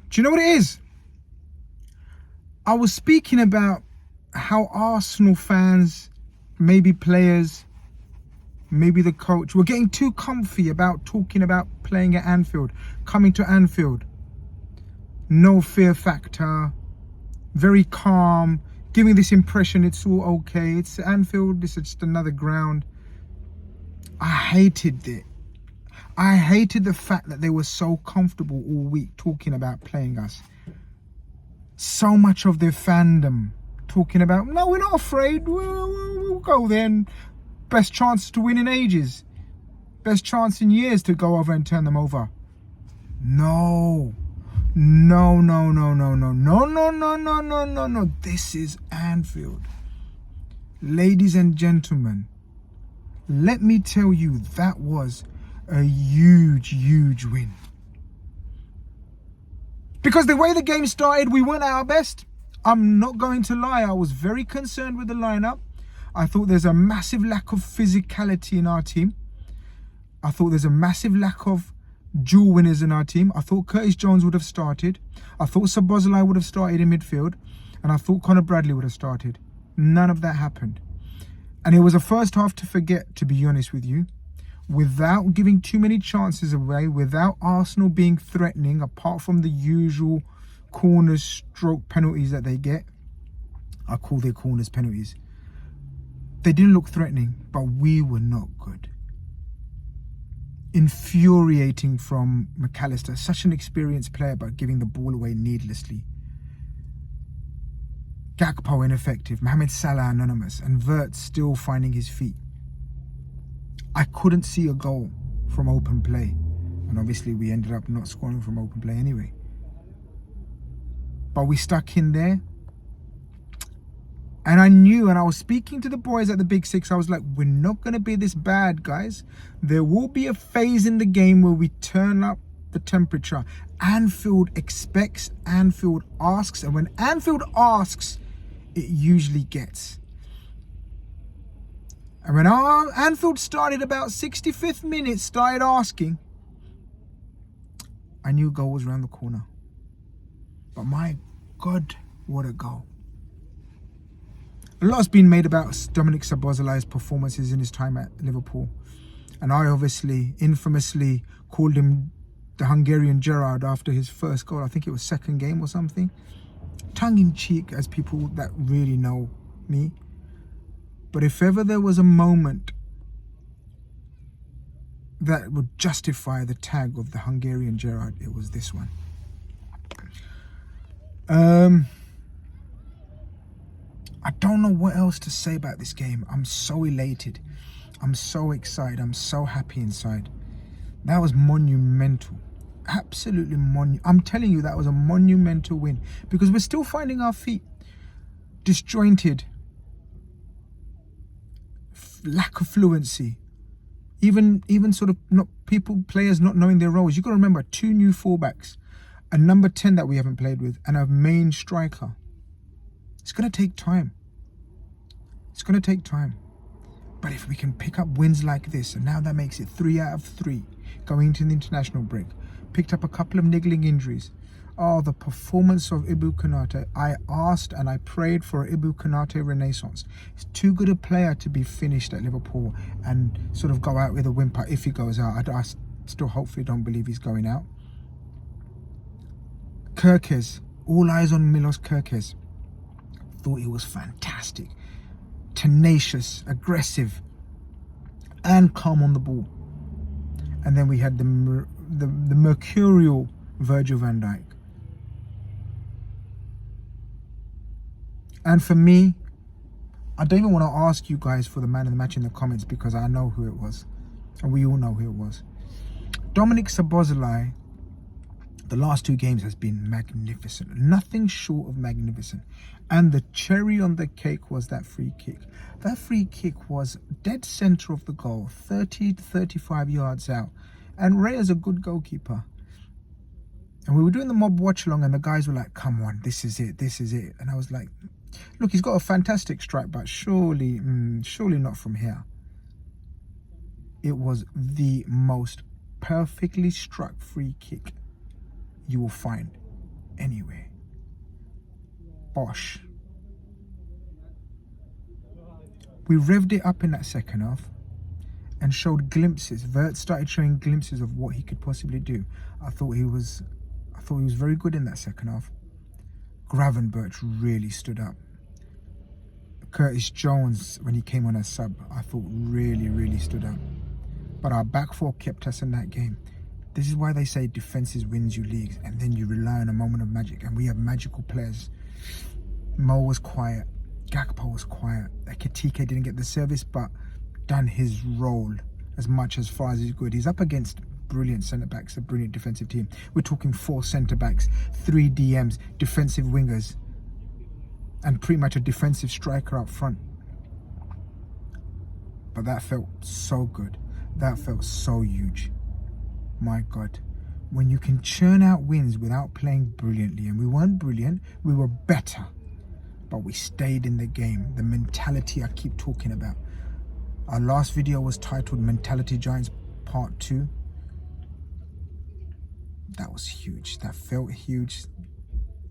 Do you know what it is? I was speaking about how Arsenal fans, maybe players, maybe the coach, were getting too comfy about talking about playing at Anfield, coming to Anfield. No fear factor, very calm, giving this impression it's all okay. It's Anfield, this is just another ground. I hated it. I hated the fact that they were so comfortable all week talking about playing us. So much of their fandom talking about, no, we're not afraid, we'll go there, and best chance to win in ages. Best chance in years to go over and turn them over. No. No. This is Anfield. Ladies and gentlemen, let me tell you, that was a huge win. Because the way the game started, we weren't at our best. I'm not going to lie, I was very concerned with the lineup. I thought there's a massive lack of physicality in our team. I thought there's a massive lack of dual winners in our team. I thought Curtis Jones would have started. I thought Szoboszlai would have started in midfield. And I thought Conor Bradley would have started. None of that happened. And it was a first half to forget, to be honest with you. Without giving too many chances away, without Arsenal being threatening, apart from the usual corners stroke penalties that they get. I call their corners penalties. They didn't look threatening, but we were not good. Infuriating from McAllister, such an experienced player, but giving the ball away needlessly. Gakpo ineffective, Mohamed Salah anonymous, and Wirtz still finding his feet. I couldn't see a goal from open play, and obviously we ended up not scoring from open play anyway. But we stuck in there, and I knew, and I was speaking to the boys at the Big Six, I was like, we're not going to be this bad, guys. There will be a phase in the game where we turn up the temperature. Anfield expects, Anfield asks, and when Anfield asks, it usually gets. And when our Anfield started about 65th minute, started asking, I knew a goal was around the corner. But my God, what a goal. A lot's been made about Dominic Szoboszlai's performances in his time at Liverpool. And I obviously, infamously, called him the Hungarian Gerrard after his first goal. I think it was second game or something. Tongue in cheek, as people that really know me. But if ever there was a moment that would justify the tag of the Hungarian Gerrard, it was this one. I don't know what else to say about this game. I'm so elated. I'm so excited. I'm so happy inside. That was monumental. Absolutely monumental. I'm telling you, that was a monumental win. Because we're still finding our feet. Disjointed. Lack of fluency. Even sort of players not knowing their roles. You've got to remember, 2 new fullbacks. A number 10 that we haven't played with. And a main striker. It's going to take time. It's going to take time. But if we can pick up wins like this, and now that makes it 3 out of 3 going into the international break. Picked up a couple of niggling injuries. Oh, the performance of Ibu Konate. I asked and I prayed for Ibu Konate renaissance. He's too good a player to be finished at Liverpool and sort of go out with a whimper if he goes out. I still hopefully don't believe he's going out. Kerkez. All eyes on Milos Kerkez. Thought he was fantastic. Tenacious, aggressive, and calm on the ball. And then we had the mercurial Virgil van Dijk. And for me, I don't even want to ask you guys for the man of the match in the comments because I know who it was. And we all know who it was. Dominic Szoboszlai, the last 2 games has been magnificent. Nothing short of magnificent. And the cherry on the cake was that free kick. That free kick was dead centre of the goal, 30 to 35 yards out. And Ray is a good goalkeeper. And we were doing the mob watch along and the guys were like, come on, this is it, this is it. And I was like, look, he's got a fantastic strike, but surely not from here. It was the most perfectly struck free kick you will find. anywhere. Bosh. We revved it up in that second half and showed glimpses. Vert started showing glimpses of what he could possibly do. I thought he was very good in that second half. Gravenberch really stood up. Curtis Jones, when he came on as sub, I thought really stood up. But our back four kept us in that game. This is why they say defenses wins you leagues, and then you rely on a moment of magic, and we have magical players. Mo was quiet. Gakpo was quiet. Ekitike didn't get the service, but done his role as much as far as he's good. He's up against brilliant centre-backs, a brilliant defensive team. We're talking 4 centre-backs, 3 DMs, defensive wingers, and pretty much a defensive striker up front. But that felt so good. That felt so huge. My God. When you can churn out wins without playing brilliantly, and we weren't brilliant, we were better. But we stayed in the game. The mentality I keep talking about. Our last video was titled Mentality Giants Part 2. That was huge. That felt huge.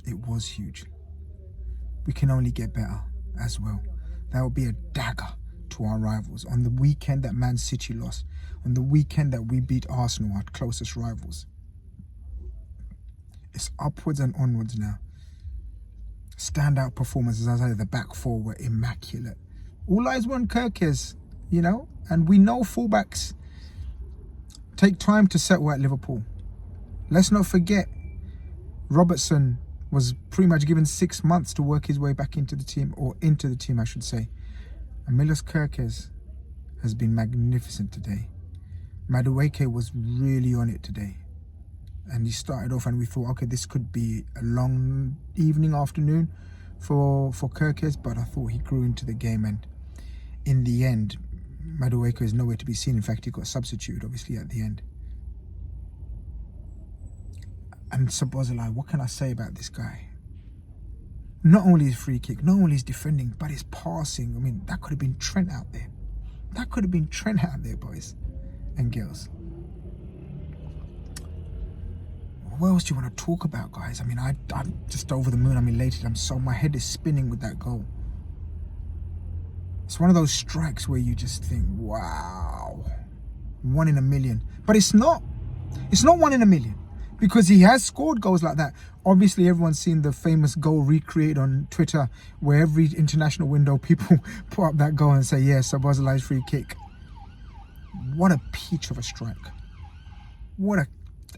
It was huge. We can only get better as well. That will be a dagger to our rivals. On the weekend that Man City lost, on the weekend that we beat Arsenal, our closest rivals. It's upwards and onwards now. Standout performances, as I said, the back four were immaculate. All eyes were on Kerkez, you know, and we know fullbacks take time to settle at Liverpool. Let's not forget, Robertson was pretty much given 6 months to work his way back into the team, or into the team, I should say. And Milos Kerkez has been magnificent today. Madueke was really on it today. And he started off and we thought, okay, this could be a long evening, afternoon for Kerkez, but I thought he grew into the game, and in the end, Madueke is nowhere to be seen. In fact, he got substituted, obviously, at the end. And Szoboszlai, what can I say about this guy? Not only his free kick, not only his defending, but his passing. I mean, that could have been Trent out there. That could have been Trent out there, boys and girls. What else do you want to talk about, guys? I mean, I'm just over the moon. I'm elated. My head is spinning with that goal. It's one of those strikes where you just think, wow, 1 in a million. But it's not 1 in a million, because he has scored goals like that. Obviously, everyone's seen the famous goal recreated on Twitter, where every international window people put up that goal and say, yeah, Szoboszlai's free kick. What a peach of a strike. What a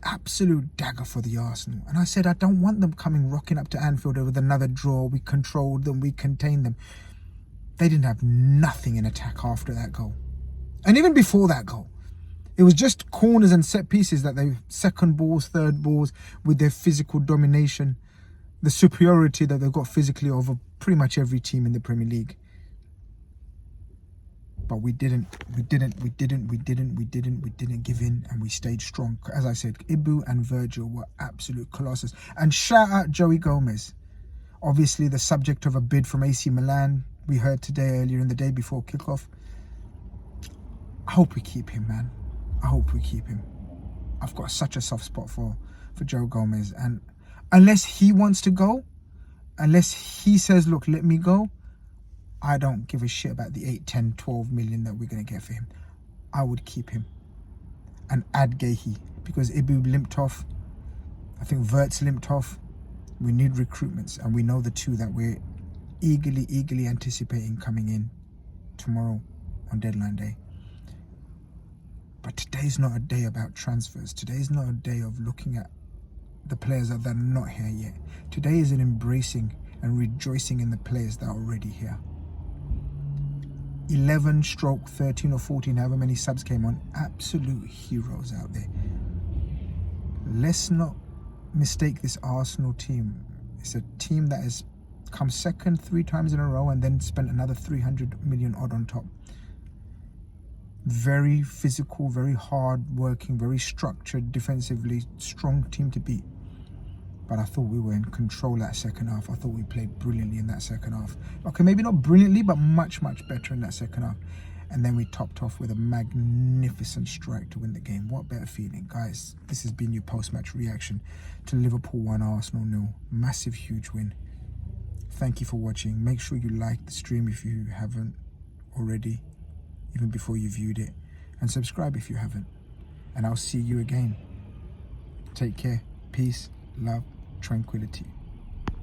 absolute dagger for the Arsenal. And I said, I don't want them rocking up to Anfield with another draw. We controlled them, we contained them. They didn't have nothing in attack after that goal. And even before that goal, it was just corners and set pieces that they, second balls, third balls, with their physical domination, the superiority that they've got physically over pretty much every team in the Premier League. But we didn't give in, and we stayed strong. As I said, Ibu and Virgil were absolute colossus. And shout out Joey Gomez. Obviously the subject of a bid from AC Milan, we heard earlier in the day before kickoff. I hope we keep him, man. I hope we keep him. I've got such a soft spot for Joe Gomez. And unless he wants to go, unless he says, look, let me go, I don't give a shit about the 8, 10, 12 million that we're going to get for him. I would keep him and add Gehi, because Ibu limped off. I think Vert's limped off. We need recruitments, and we know the two that we're eagerly anticipating coming in tomorrow on deadline day. But today's not a day about transfers. Today's not a day of looking at the players that are not here yet. Today is an embracing and rejoicing in the players that are already here. 11 stroke 13 or 14, however many subs came on, absolute heroes out there. Let's not mistake this Arsenal team. It's a team that has come second 3 times in a row and then spent another 300 million odd on top. Very physical, very hard working, very structured, defensively strong team to beat. But I thought we were in control that second half. I thought we played brilliantly in that second half. Okay, maybe not brilliantly, but much better in that second half. And then we topped off with a magnificent strike to win the game. What better feeling? Guys, this has been your post-match reaction to Liverpool 1, Arsenal 0. Massive, huge win. Thank you for watching. Make sure you like the stream if you haven't already, even before you viewed it. And subscribe if you haven't. And I'll see you again. Take care. Peace, love, tranquility.